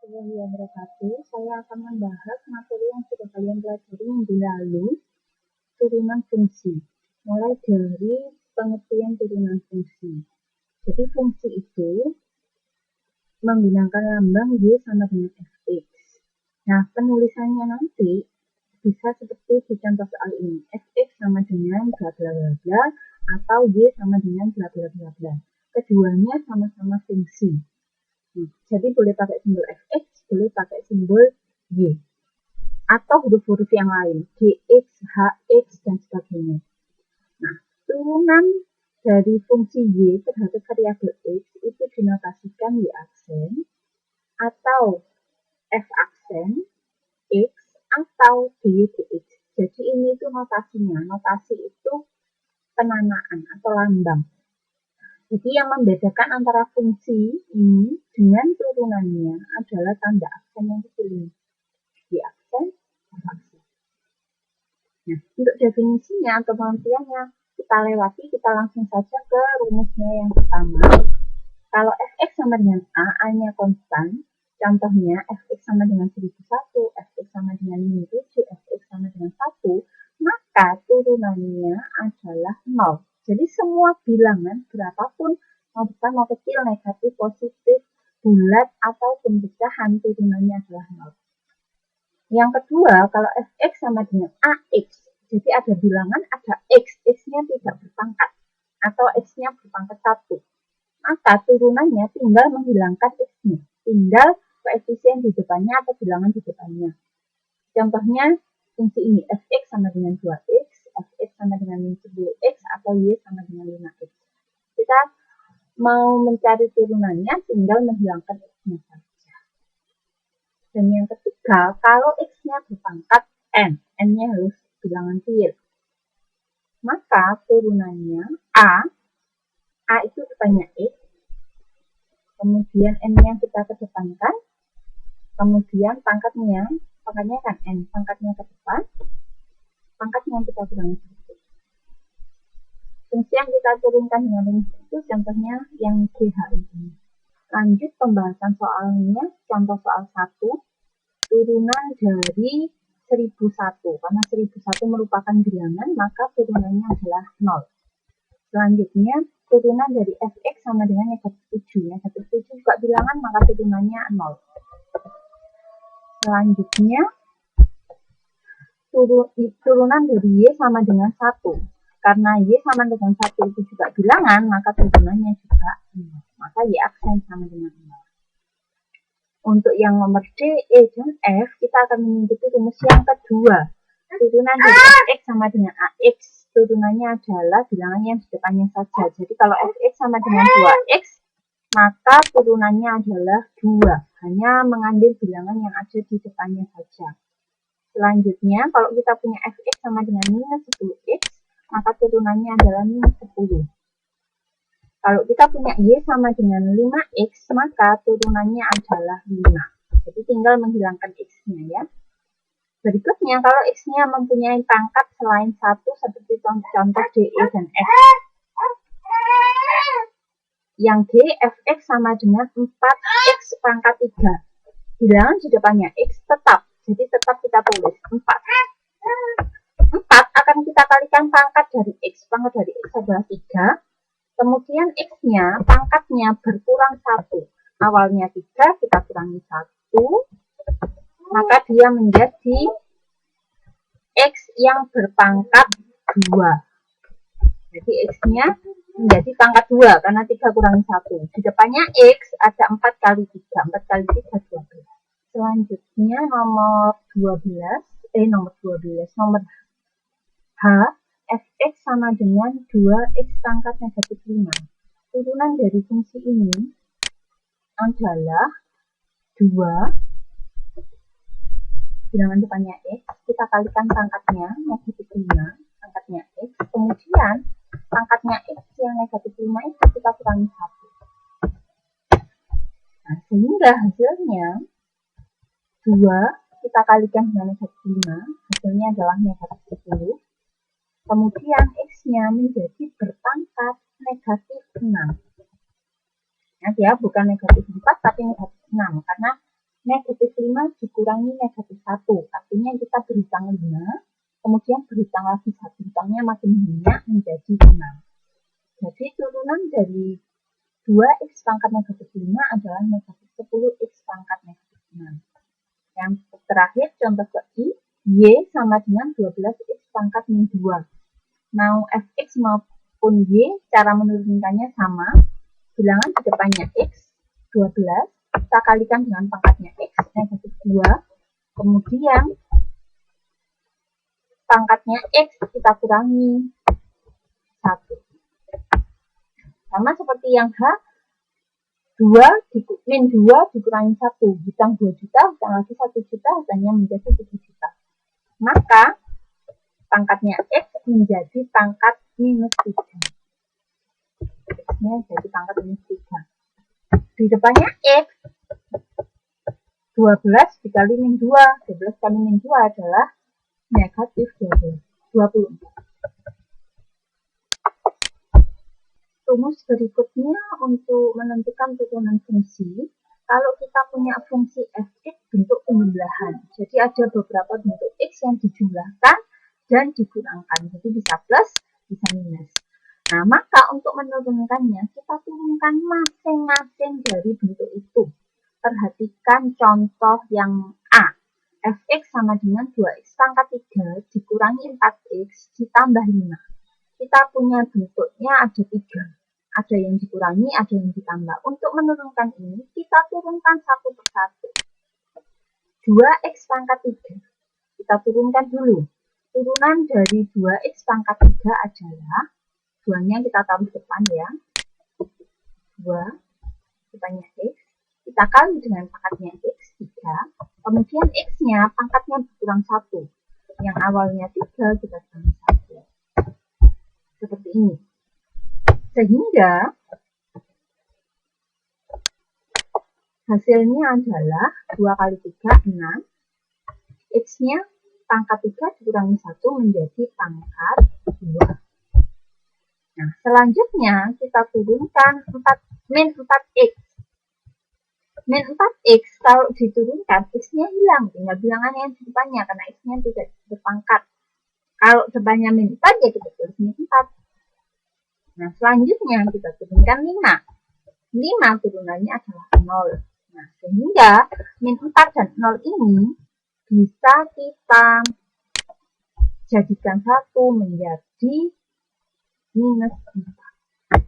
warahmatullahi wabarakatuh. Saya akan membahas materi yang sudah kalian pelajari minggu lalu, turunan fungsi. Mulai dari pengertian turunan fungsi. Jadi fungsi itu menggunakan lambang Y sama dengan Fx. Nah, penulisannya nanti bisa seperti di contoh soal ini. Fx sama dengan bla bla bla bla atau Y sama dengan bla bla bla bla. Keduanya sama-sama fungsi. Jadi boleh pakai simbol Fx, boleh pakai simbol Y. Atau huruf-huruf yang lain, Gx, Hx, dan sebagainya. Nah, turunan dari fungsi Y terhadap variabel X itu dinotasikan Y aksen, atau F aksen, X, atau dy dx. Jadi ini itu notasinya. Notasi itu penanaan atau lambang. Jadi yang membedakan antara fungsi ini dengan turunannya adalah tanda aksen yang dipilih. Y aksen, F aksen. Nah, untuk definisinya atau pengertiannya kita lewati, kita langsung saja ke rumusnya yang pertama. Kalau Fx sama dengan A, A-nya konstan. Contohnya Fx sama dengan 1001, Fx sama dengan 57, Fx sama dengan 1, maka turunannya adalah 0. Jadi semua bilangan berapapun, mau besar mau kecil, negatif, positif, bulat, ataupun pecahan, turunannya adalah 0. Yang kedua, kalau Fx sama dengan Ax, jadi ada bilangan, ada X, X-nya tidak berpangkat, atau X-nya berpangkat 1. Maka turunannya tinggal menghilangkan X-nya, tinggal koefisien di depannya atau bilangan di depannya. Contohnya, fungsi ini, Fx sama dengan 2x, Fx sama dengan 10x, atau Y sama dengan 5x. Kita mau mencari turunannya, tinggal menghilangkan X-nya saja. Dan yang ketiga, kalau X-nya berpangkat N, N-nya harus bilangan real, maka turunannya A itu depannya X, kemudian N-nya kita kedepankan, kemudian pangkatnya kan N, pangkatnya ke depan, pangkatnya kita kurangi 1. Fungsi yang kita turunkan dengan rumus itu contohnya yang GH ini. Lanjut pembahasan soalnya, contoh soal 1, turunan dari 1001. Karena 1001 merupakan bilangan, maka turunannya adalah 0. Selanjutnya, turunan dari Fx sama dengan negatif 7. Negatif 7 juga bilangan, maka turunannya 0. Selanjutnya, turunan dari Y sama dengan 1. Karena Y sama dengan 1 itu juga bilangan, maka turunannya juga 0. Maka Y aksen sama dengan 0. Untuk yang nomor D, E, dan F, kita akan mengikuti rumus yang kedua. Turunan dari Fx sama dengan Ax, turunannya adalah bilangan yang di depannya saja. Jadi kalau Fx sama dengan 2x, maka turunannya adalah 2. Hanya mengambil bilangan yang ada di depannya saja. Selanjutnya, kalau kita punya Fx sama dengan minus 10x, maka turunannya adalah minus 10. Kalau kita punya Y sama dengan 5x, maka turunannya adalah 5. Jadi tinggal menghilangkan X-nya ya. Berikutnya, kalau X-nya mempunyai pangkat selain 1, seperti contoh DE dan F. Yang D, Fx sama dengan 4x pangkat 3. Bilangan di depannya X tetap. Jadi tetap kita tulis 4. 4 akan kita kalikan pangkat dari X. Pangkat dari X adalah 3. Kemudian X-nya, pangkatnya berkurang 1. Awalnya 3, kita kurangi 1. Maka dia menjadi X yang berpangkat 2. Jadi X-nya menjadi pangkat 2, karena 3 kurangi 1. Di depannya X ada 4 kali 3. 4 kali 3, 12. Selanjutnya nomor 12. Nomor H. Fx sama dengan 2x pangkat negatif 5. Turunan dari fungsi ini adalah 2 bilangan depannya x, kita kalikan pangkatnya negatif 5, pangkatnya x, kemudian pangkatnya x yang negatif 5 itu kita kurangi 1. Nah, sehingga hasilnya 2 kita kalikan dengan negatif 5, hasilnya adalah negatif 10. Kemudian X-nya menjadi berpangkat negatif 6. Nah, dia bukan negatif 4, tapi negatif 6. Karena 5 dikurangi negatif 1. Artinya kita berhutang 5, kemudian berhutang lagi 1. Hutangnya makin banyak menjadi 6. Jadi turunan dari 2x pangkat negatif 5 adalah negatif 10x pangkat negatif 6. Yang terakhir contoh ke I, Y sama dengan 12x pangkat min 2. Mau fx maupun Y, cara menurunkannya sama. Bilangan di depannya x, 12, kita kalikan dengan pangkatnya x, negatif 2. Kemudian pangkatnya x kita kurangi 1. Sama seperti yang H, 2 min 2 dikurangi 1. Hutang 2 juta, hutang lagi 1 juta, hutangnya menjadi 7 juta. Maka pangkatnya x menjadi pangkat minus 3. X-nya jadi pangkat minus 3. Di depannya x, 12 dikali min 2. 12 kali min 2 adalah negatif 24. Rumus berikutnya untuk menentukan turunan fungsi. Kalau kita punya fungsi fx bentuk penjumlahan, jadi ada beberapa bentuk x yang dijumlahkan dan dikurangkan, jadi bisa plus, bisa minus. Nah, maka untuk menurunkannya, kita turunkan masing-masing dari bentuk itu. Perhatikan contoh yang A. Fx sama dengan 2x pangkat 3 dikurangi 4x ditambah 5. Kita punya bentuknya ada 3. Ada yang dikurangi, ada yang ditambah. Untuk menurunkan ini, kita turunkan satu persatu. 2x pangkat 3. Kita turunkan dulu. Turunan dari 2x pangkat 3 adalah, 2-nya kita taruh di depan ya. 2, depannya x. Kita kali dengan pangkatnya x, 3. Kemudian x-nya pangkatnya berkurang 1. Yang awalnya 3, kita kurangi 1. Seperti ini. Sehingga hasilnya adalah 2 kali 3, 6. X-nya pangkat 3 dikurangi 1 menjadi pangkat 2. Nah, selanjutnya kita turunkan min 4x. Min 4x kalau diturunkan, x-nya hilang. Tinggal bilangan yang di depannya, karena x-nya tidak berpangkat. Kalau depannya min 4, ya kita tulis min 4. Nah, selanjutnya kita turunkan 5. 5 turunannya adalah 0. Nah, sehingga min 4 dan 0 ini bisa kita jadikan 1 menjadi minus 4.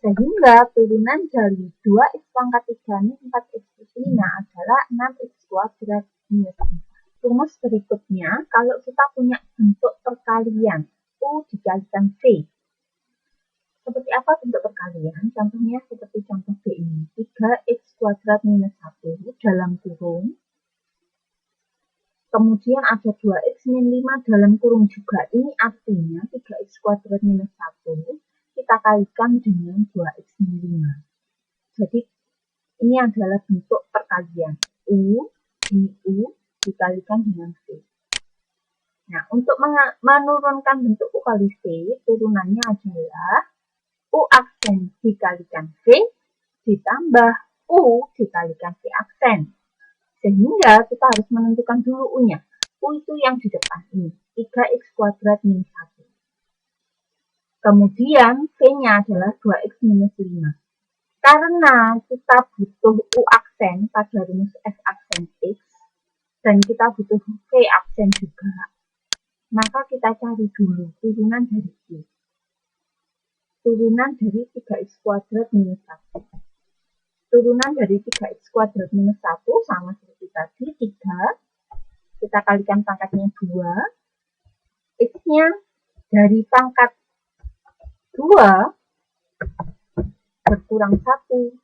Sehingga turunan dari 2x pangkat 3 min 4x plus 5 adalah 6x kuadrat minus 4. Rumus berikutnya, kalau kita punya bentuk perkalian U dikalikan V. Seperti apa bentuk perkalian? Contohnya seperti contoh B ini. 3x kuadrat minus 1 dalam kurung. Kemudian ada 2x min 5 dalam kurung juga. Ini artinya 3x kuadrat minus 1 kita kalikan dengan 2x min 5. Jadi ini adalah bentuk perkalian. U dikalikan dengan V. Nah, untuk menurunkan bentuk U kali V, turunannya adalah U aksen dikalikan V ditambah U dikalikan V aksen. Sehingga kita harus menentukan dulu U-nya. U itu yang di depan ini, 3x kuadrat minus 1. Kemudian V-nya adalah 2x minus 5. Karena kita butuh U aksen pada rumus F aksen X, dan kita butuh V aksen juga, maka kita cari dulu turunan dari U. Turunan dari 3x kuadrat minus 1. Turunan dari 3x kuadrat minus 1 sama seperti tadi, 3. Kita kalikan pangkatnya 2. X-nya dari pangkat 2 berkurang 1.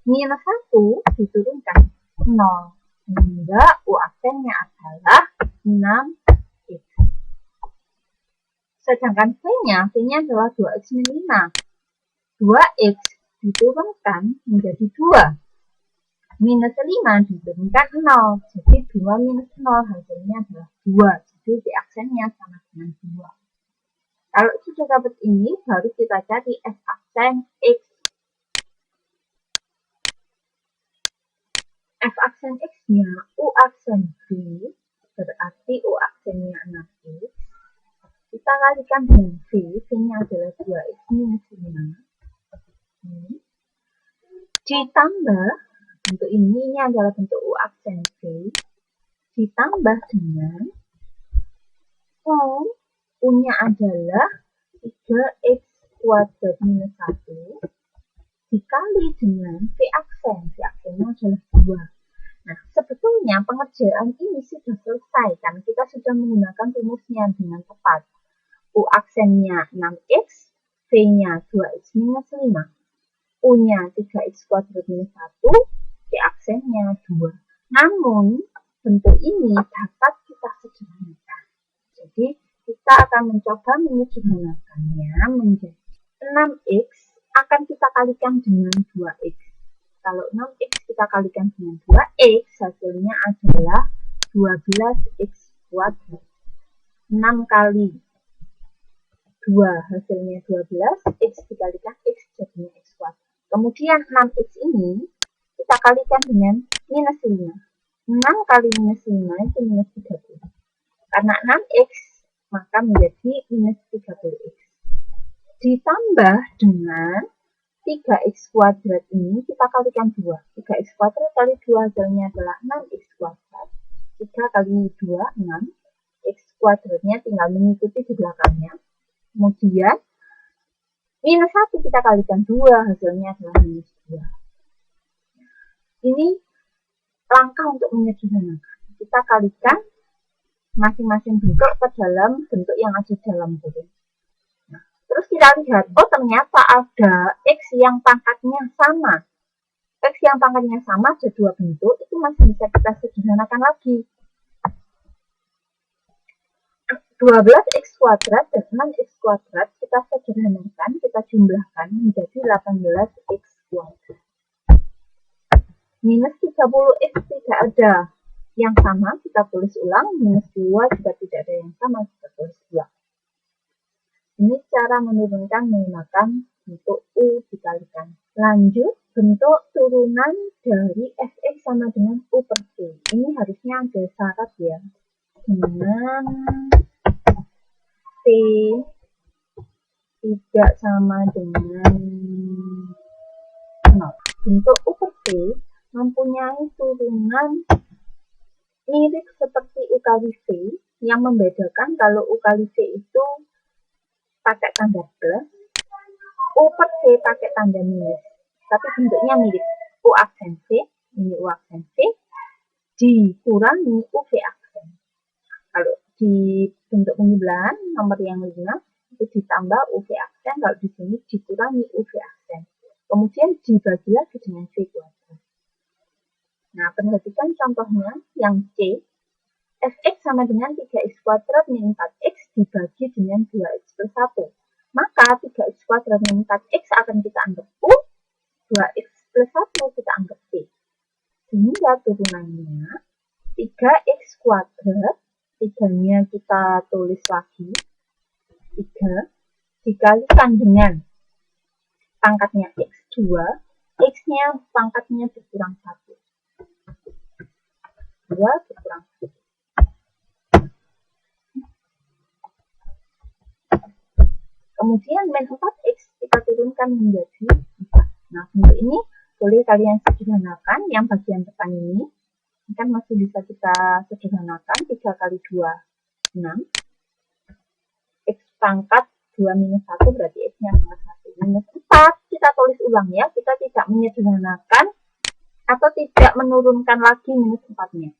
Minus 1 diturunkan 0. Sehingga U aksennya adalah 6x. Sedangkan V-nya adalah 2x min 5. 2x diturunkan menjadi 2. Minus 5 diturunkan 0. Jadi 2 minus 0 hasilnya adalah 2. Jadi V aksennya sama dengan 2. Kalau sudah dapat ini, baru kita cari F aksen X. aksen X-nya U aksen V, berarti U aksennya 6X. Kita kalikan dengan V, V-nya adalah 2X minus 5. Ditambah, bentuk ini adalah bentuk U aksen V, ditambah dengan U-nya adalah 3X kuadrat minus 1 dikali dengan V aksen. V aksennya adalah 2. Nah, sebetulnya pengerjaan ini sudah selesai kan? Kita sudah menggunakan rumusnya dengan tepat. U aksennya 6X, V-nya 2X minus 5. U-nya 3X kuadrat minus 1, V aksennya 2. Namun, bentuk ini dapat kita sederhanakan. Jadi, kita akan mencoba menyederhanakannya menjadi 6X akan kita kalikan dengan 2X. Kalau 6X kita kalikan dengan 2X, hasilnya adalah 12X kuadrat. 6 kali 2 hasilnya 12, X dikalikan X jadinya X kuadrat. Kemudian 6X ini kita kalikan dengan minus 5. 6 kali minus 5 itu minus 30. Karena 6X maka menjadi minus 30X. Ditambah dengan 3X kuadrat ini kita kalikan 2. 3X kuadrat kali 2 hasilnya adalah 6X kuadrat. 3 kali 2, 6. X kuadratnya tinggal mengikuti di belakangnya. Kemudian minus 1 kita kalikan 2 hasilnya adalah minus 2. Ini langkah untuk menyederhanakan. Kita kalikan masing-masing bentuk ke dalam bentuk yang ada dalam kurung. Terus kita lihat, oh ternyata ada X yang pangkatnya sama. X yang pangkatnya sama ada 2 bentuk, itu masih bisa kita sederhanakan lagi. 12X kuadrat dan 6X kuadrat kita sederhanakan, kita jumlahkan menjadi 18X kuadrat. Minus 30X tidak ada yang sama, kita tulis ulang. Minus 2 juga tidak ada yang sama, kita tulis ulang. Ini cara menurunkan menggunakan bentuk U dikalikan. Lanjut, bentuk turunan dari Fx sama dengan U per V. Ini harusnya ada syarat ya. Dengan V tidak sama dengan 0. Bentuk U per V mempunyai turunan mirip seperti U kali V. Yang membedakan kalau U kali V itu pakai tanda plus, U per V pakai tanda minus, tapi bentuknya mirip. U aksen V, ini U aksen V, dikurangi UV aksen. Kalau di bentuk penyebelahan nomor yang 5 itu ditambah UV aksen, kalau di sini dikurangi UV aksen. Kemudian dibagi lagi dengan V kuadrat. Nah, perhatikan contohnya yang C. Fx sama dengan 3x kuadrat min 4x dibagi dengan 2x plus 1. Maka 3x kuadrat min 4x akan kita anggap U, 2x plus 1 kita anggap V. Sehingga turunannya 3x kuadrat, 3-nya kita tulis lagi, 3 dikalikan dengan pangkatnya x2, x-nya pangkatnya berkurang 1. 2 berkurang 1. Kemudian min 4x kita turunkan menjadi 4. Nah, bentuk ini boleh kalian sederhanakan. Yang bagian depan ini kan masih bisa kita sederhanakan. 3 kali 2, 6. X pangkat 2 minus 1 berarti x-nya minus 1. Minus 4 kita tulis ulang ya. Kita tidak menyederhanakan atau tidak menurunkan lagi minus 4-nya.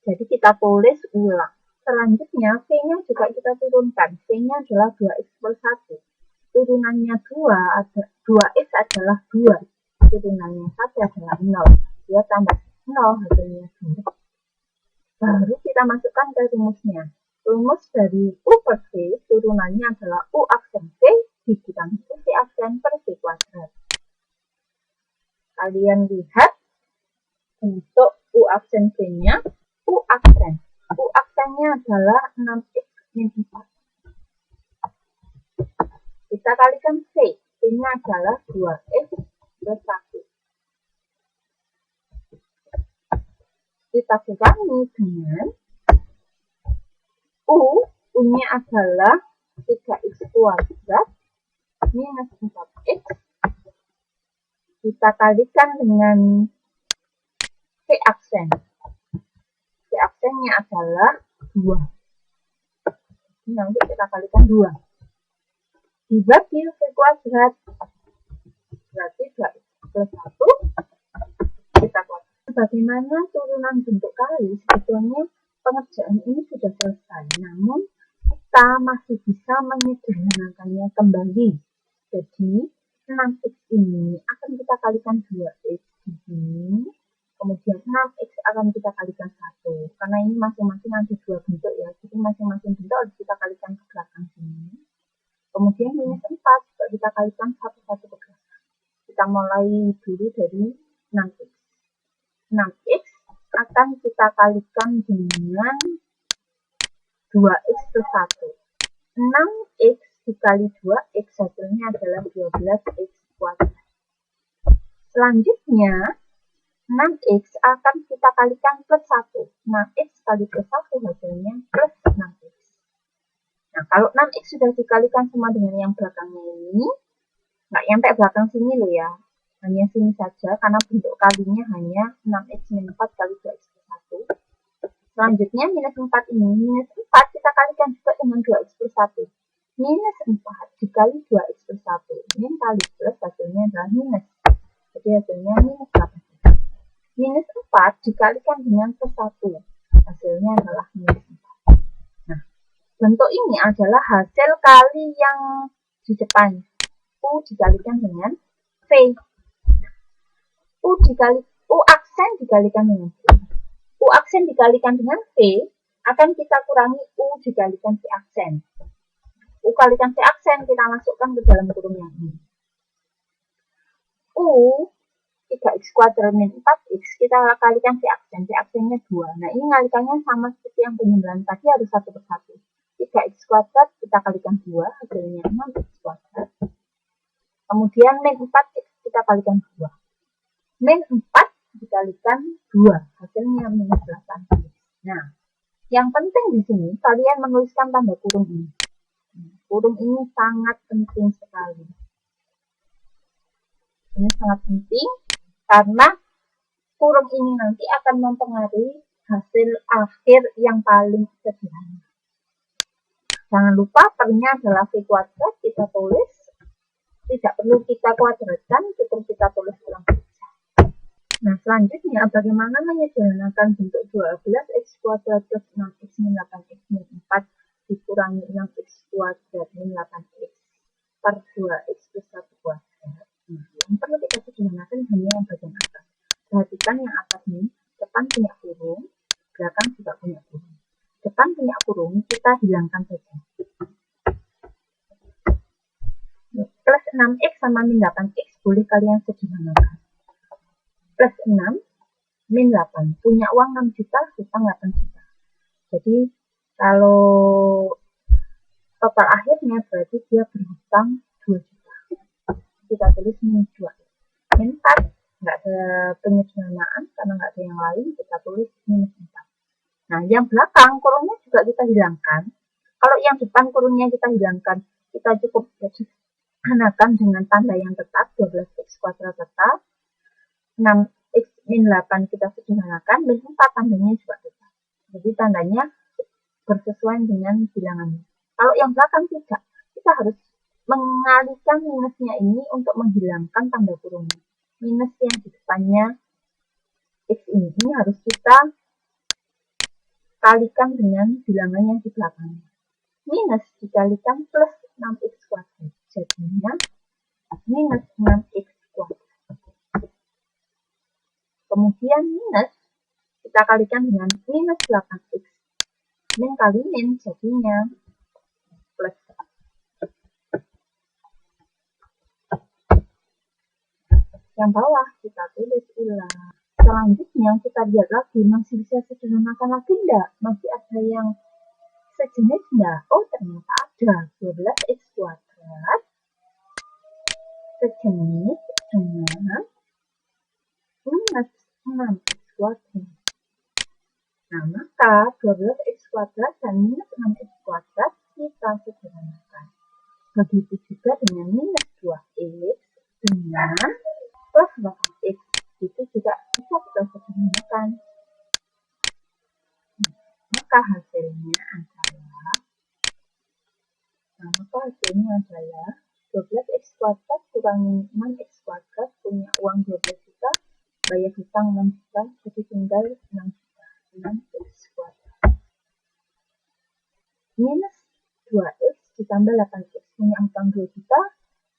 Jadi kita tulis ulang. Selanjutnya, V-nya juga kita turunkan. V-nya adalah 2x plus 1. Turunannya 2x adalah 2. Turunannya 1 adalah 0. 2 tambah 0 hasilnya 2. Baru kita masukkan ke rumusnya. Rumus dari U per V, turunannya adalah U aksen V dikurangi V aksen per V kuadrat. Kalian lihat untuk U aksen V-nya, U aksen. U aksennya adalah 6x min 4. Kita kalikan V. V-nya adalah 2x plus 1. kita kurangi dengan U-nya adalah 3x kuadrat minus 4x. Kita kalikan dengan V aksen. V aksennya adalah 2. Ini nanti kita kalikan 2. Dibagi V kuadrat. Berarti 2x plus 1. Kita kuadrat. Bagaimana turunan bentuk kali? Sebetulnya pengerjaan ini sudah selesai. Namun kita masih bisa menyederhanakannya kembali. Jadi 6x ini akan kita kalikan 2x di sini. Kemudian 6x akan kita kalikan 1. Karena ini masing-masing ada 2 bentuk ya. Jadi masing-masing bentuk harus kita kalikan ke belakang sini. Kemudian minus 4 juga kita kalikan satu-satu ke belakang. Kita mulai dulu dari 6x. 6x akan kita kalikan dengan 2x plus 1. 6x dikali 2x hasilnya adalah 12x kuadrat. Selanjutnya 6x akan kita kalikan plus 1. 6x kali plus 1 hasilnya plus 6x. Nah, kalau 6x sudah dikalikan sama dengan yang belakangnya ini, nggak nyampe belakang sini loh ya. Hanya sini saja, karena bentuk kalinya hanya 6x min 4 kali 2x plus 1. Selanjutnya, minus 4 ini. Minus 4 kita kalikan juga dengan 2x plus 1. Minus 4 dikali 2x plus 1. Min kali plus hasilnya adalah minus. Jadi hasilnya minus 8. Minus 4 dikalikan dengan plus 1. Hasilnya adalah minus 4. Nah, bentuk ini adalah hasil kali yang di depan. U dikalikan dengan V. U aksen dikalikan dengan V. U aksen dikalikan dengan V akan kita kurangi U dikalikan V aksen. U kalikan V aksen kita masukkan ke dalam kurung yang ini. U 3x kuadrat min 4x kita kalikan V aksen. V aksennya 2. Nah, ini ngalikannya sama seperti yang penyembelihan tadi, harus satu per satu. 3x kuadrat kita kalikan 2 hasilnya 6x kuadrat. Kemudian min 4x kita kalikan 2. Min 4 dikalikan 2 hasilnya minus 8x. Nah, yang penting di sini kalian menuliskan tanda kurung ini. Kurung ini sangat penting sekali. Ini sangat penting karena kurung ini nanti akan mempengaruhi hasil akhir yang paling sederhana. Jangan lupa pernya adalah V kuadrat, kita tulis. Tidak perlu kita kuadratkan, cukup kita tulis ulang saja. Nah, selanjutnya bagaimana menyederhanakan bentuk 12x kuadrat plus 6x min 8x min 4 dikurangi 6x kuadrat min 8x per 2x plus 1 kuadrat. Nah, yang perlu kita sederhanakan hanya yang bagian atas. Perhatikan yang atas ini, depan punya kurung, belakang juga punya kurung. Depan punya kurung, kita hilangkan saja. Plus 6x sama min 8x boleh kalian sederhanakan. Plus 6 min 8. Punya uang 6 juta, hutang 8 juta. Jadi kalau total akhirnya berarti dia berhutang 2 juta. Kita tulis min 2. Min 4 nggak ada penyederhanaan karena nggak ada yang lain, kita tulis minus 4. Nah, yang belakang kurungnya juga kita hilangkan. Kalau yang depan kurungnya kita hilangkan, kita cukup sederhanakan dengan tanda yang tetap, 12x kuadrat tetap. 6x min 8 kita sederhanakan, min 4 tandanya juga tetap. Jadi tandanya bersesuaian dengan bilangannya. Kalau yang belakang tidak, kita harus mengalihkan minusnya ini untuk menghilangkan tanda kurungnya. Minus yang di depannya x ini harus kita kalikan dengan bilangan yang di belakangnya. Minus dikalikan plus 6x kuadrat. Jadinya minus 6x kuadrat. Kemudian minus kita kalikan dengan minus 8x. Min kali min jadinya plus. Yang bawah kita tulis ulang. Selanjutnya kita lihat lagi, masih bisa sederhanakan lagi enggak? Masih ada yang sejenis enggak? Oh, ternyata ada. 12x kuadrat sejenis dengan minus 6x kuadrat. Nah, maka 12x kuadrat dan minus 6x kuadrat kita sederhanakan. Begitu juga dengan minus 2x dengan plus 8x. Itu juga bisa kita sederhanakan. Maka hasilnya adalah 12x kuadrat kurangi 6x kuadrat punya uang 12 juta, bayar hutang 6 juta, jadi tinggal 6 juta. 6x kuadrat. Minus 2x ditambah 8x punya hutang 2 juta,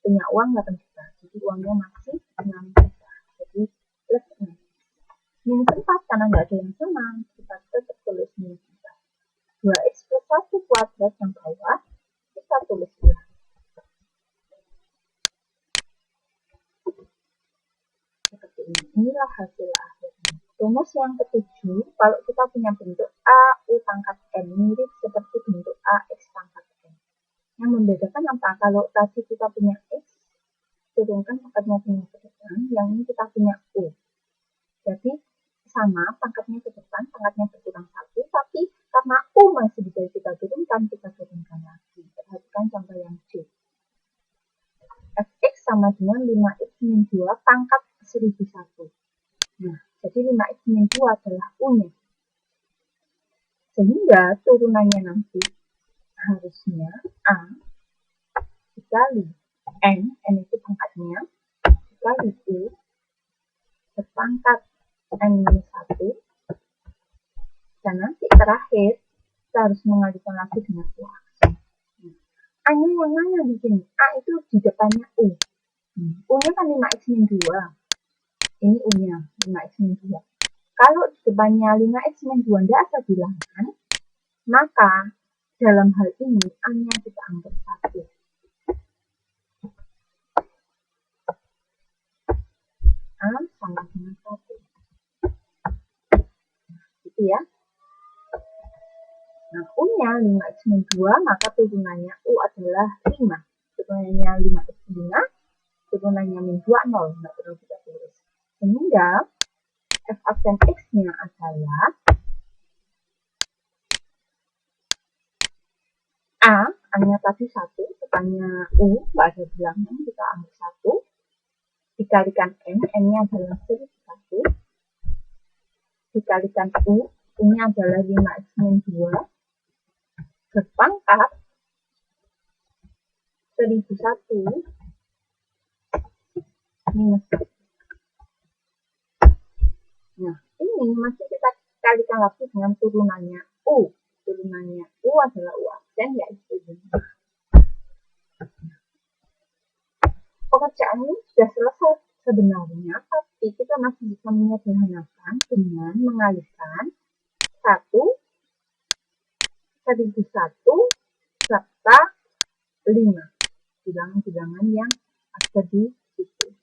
punya uang 8 juta. Jadi uangnya masih 6 juta. Jadi plus 6. Minus 4 karena nggak ada yang sama, kita tetap tulis minus 4. 2x plus 1 kuadrat yang bawah, kita tulis ya. Seperti ini. Inilah hasil akhirnya. Rumus yang ketujuh, kalau kita punya bentuk A, U pangkat N, mirip seperti bentuk A, X pangkat N. Yang membedakan apa? Kalau tadi kita punya X, turunkan pangkatnya ke depan, yang ini kita punya U. Jadi, sama, pangkatnya ke depan, pangkatnya berkurang 1, tapi karena U masih bisa kita turunkan lagi. Perhatikan contoh yang C. Fx sama dengan 5x min 2 pangkat 1001. Nah, jadi 5x min 2 adalah U-nya. Sehingga turunannya nanti harusnya A dikali N itu pangkatnya, dikali U berpangkat N-1, dan nanti terakhir kita harus mengalikan lagi dengan U aksen. A-nya yang mana di sini? A itu di depannya U. U-nya kan 5x min 2. Ini U-nya, 5x min 2. Kalau di depannya 5x min 2 tidak ada bilangan, maka dalam hal ini A-nya kita anggap 1. A sama dengan 1. Gitu ya. Nah, U-nya 5x min 2, maka turunannya U adalah 5. Turunannya 5x 5, turunannya min 2, 0. Nggak perlu kita tulis. Sehingga F aksen X-nya adalah A-nya tadi 1, depannya U, nggak ada bilangan, kita ambil 1. Dikalikan N-nya adalah 1, dikalikan U, U-nya adalah 5x min 2, berpangkat 1001 minus 1. Nah, ini masih kita kalikan lagi dengan turunannya U. Turunannya U adalah U aksen, yaitu 5. Pekerjaan ini sudah selesai sebenarnya, tapi kita masih bisa menyederhanakan dengan mengalihkan 1, 1001, serta 5. Bilangan-bilangan yang ada di situ.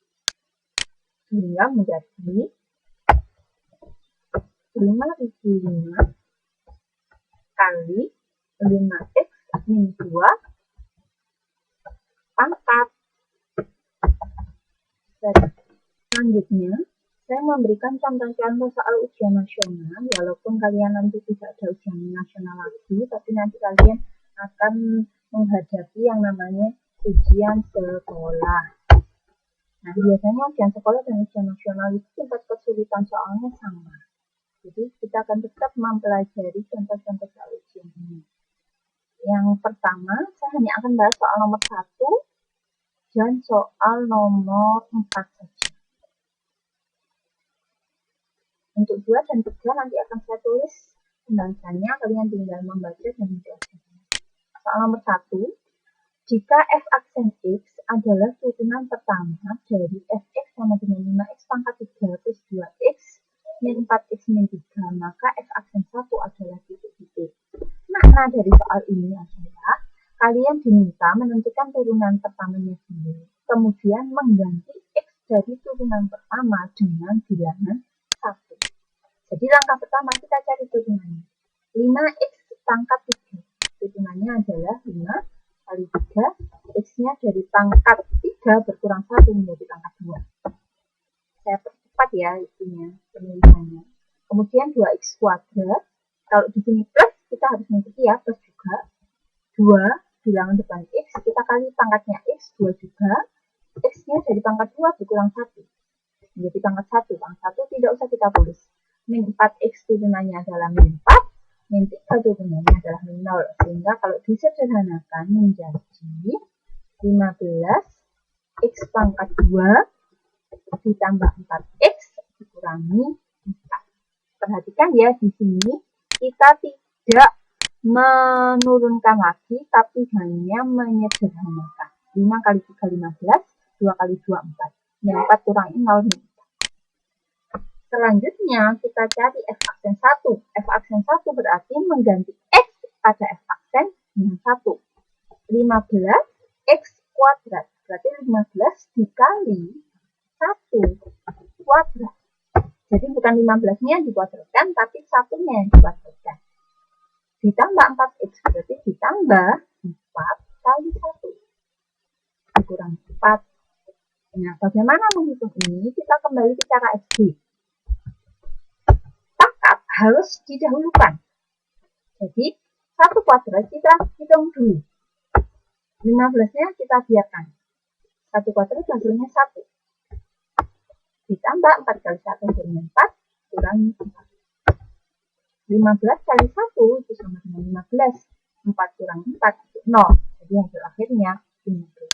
Sehingga menjadi 5.005 kali 5x min 2 pangkat. Selanjutnya, saya memberikan contoh-contoh soal ujian nasional, walaupun kalian nanti tidak ada ujian nasional lagi, tapi nanti kalian akan menghadapi yang namanya ujian sekolah. Nah, biasanya ujian sekolah dan ujian nasional itu tingkat kesulitan soalnya sama. Jadi, kita akan tetap mempelajari contoh-contoh soal ujian ini. Yang pertama, saya hanya akan bahas soal nomor 1 dan soal nomor 4 saja. Untuk 2 dan 3 nanti akan saya tulis pembahasannya, kalian tinggal membaca dan mempelajari. Soal nomor 1, jika f aksen X adalah turunan pertama dari fx sama dengan 5x pangkat 3 plus 2x min 4x min 3, maka f aksen 1 adalah titik-titik. Makna dari soal ini adalah kalian diminta menentukan turunan pertamanya dulu, kemudian mengganti x dari turunan pertama dengan bilangan 1. Jadi langkah pertama kita cari turunannya. 5x pangkat 3. Turunannya adalah 5 kali 3. X-nya dari pangkat 3 berkurang 1 menjadi pangkat 2. Saya percepat ya isinya, penulisannya. Kemudian 2x kuadrat Kalau di sini plus, kita harus mengikuti ya, plus juga. 2 bilangan depan X, kita kali pangkatnya X, 2 juga. X-nya dari pangkat 2 berkurang 1. Menjadi pangkat 1. Pangkat 1 tidak usah kita tulis. Min 4X turunannya adalah min 4. Min 3 turunannya adalah min 0. Sehingga kalau disederhanakan menjadi 15 X pangkat 2 ditambah 4X dikurangi 4. Perhatikan ya, di sini kita tidak menurunkan lagi, tapi hanya menyederhanakan. 5 kali 3, 15. 2 kali 2, 4. Min 4 kurangi 0, min 4. Selanjutnya, kita cari F aksen 1. F aksen 1 berarti mengganti X pada F aksen dengan 1. 15 X kuadrat. Berarti 15 dikali 1 kuadrat. Jadi bukan 15-nya dikuadratkan, tapi 1-nya yang dikuadratkan. Ditambah 4X, berarti ditambah 4 kali 1. Dikurang 4. Nah, bagaimana menghitung ini? Kita kembali ke cara SD. Pangkat harus didahulukan. Jadi, 1 kuadrat kita hitung dulu. 15-nya kita biarkan. 1 kuadrat hasilnya 1. Ditambah 4 kali 1 hasilnya 4, kurangi 4. 15 kali 1 itu sama dengan 15. 4 kurang 4 itu 0. Jadi hasil akhirnya 15.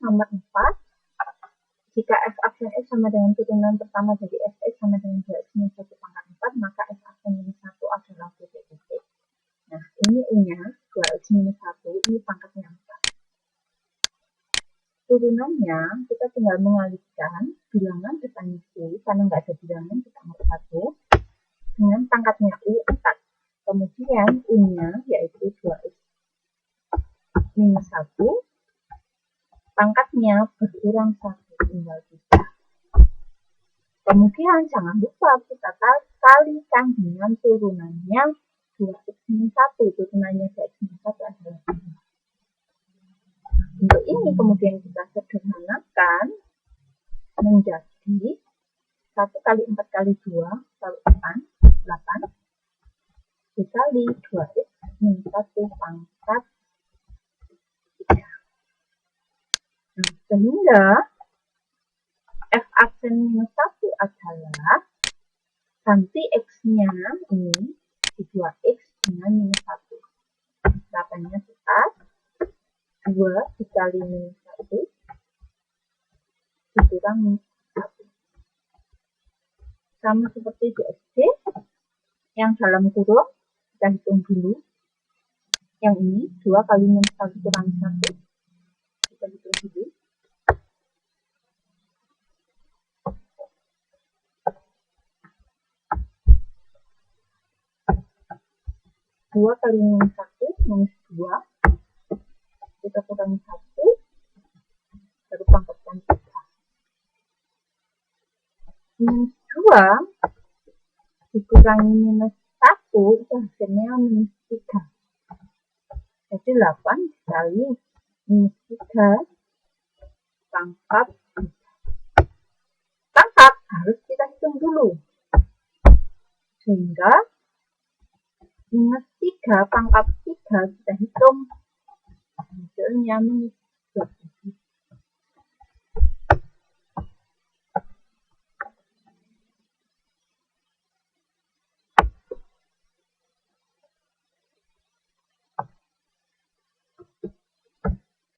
nomor 4. Jika f aksen x sama dengan turunan pertama dari fx sama dengan 2x minus 1 pangkat 4, maka f aksen minus 1 adalah titik-titik. Nah, ini U-nya 2x minus 1, ini pangkatnya 4. Turunannya, kita tinggal mengalihkan bilangan depannya U, karena nggak ada bilangan, kita ambil 1, dengan pangkatnya U 4. Kemudian U-nya yaitu 2x minus 1, pangkatnya berkurang 1, tinggal 3. Kemudian jangan lupa kita kalikan dengan turunannya 2x minus 1. Turunannya 2x minus 1 adalah 2. Untuk ini kemudian kita sederhanakan menjadi 1 kali 4 kali 2, kalau 8, dikali 2x minus 1 pangkat 3. Nah, sehingga f aksen minus 1 adalah ganti x-nya ini di 2x dengan minus 1. Dapatnya tetap 2 dikali minus 1 dikurang minus 1. Sama seperti di SD, yang dalam kurung kita hitung dulu. Yang ini 2 kali minus 1 kurang 1. Kita hitung dulu. 2 kali minus 1 minus 2, kita kurangi 1, baru pangkatkan 3. Minus 2 dikurangi minus 1, itu hasilnya minus 3. Jadi 8 dikali minus 3 pangkat 3. Pangkat harus kita hitung dulu. Sehingga minus 3 pangkat 3 kita hitung, hasilnya minus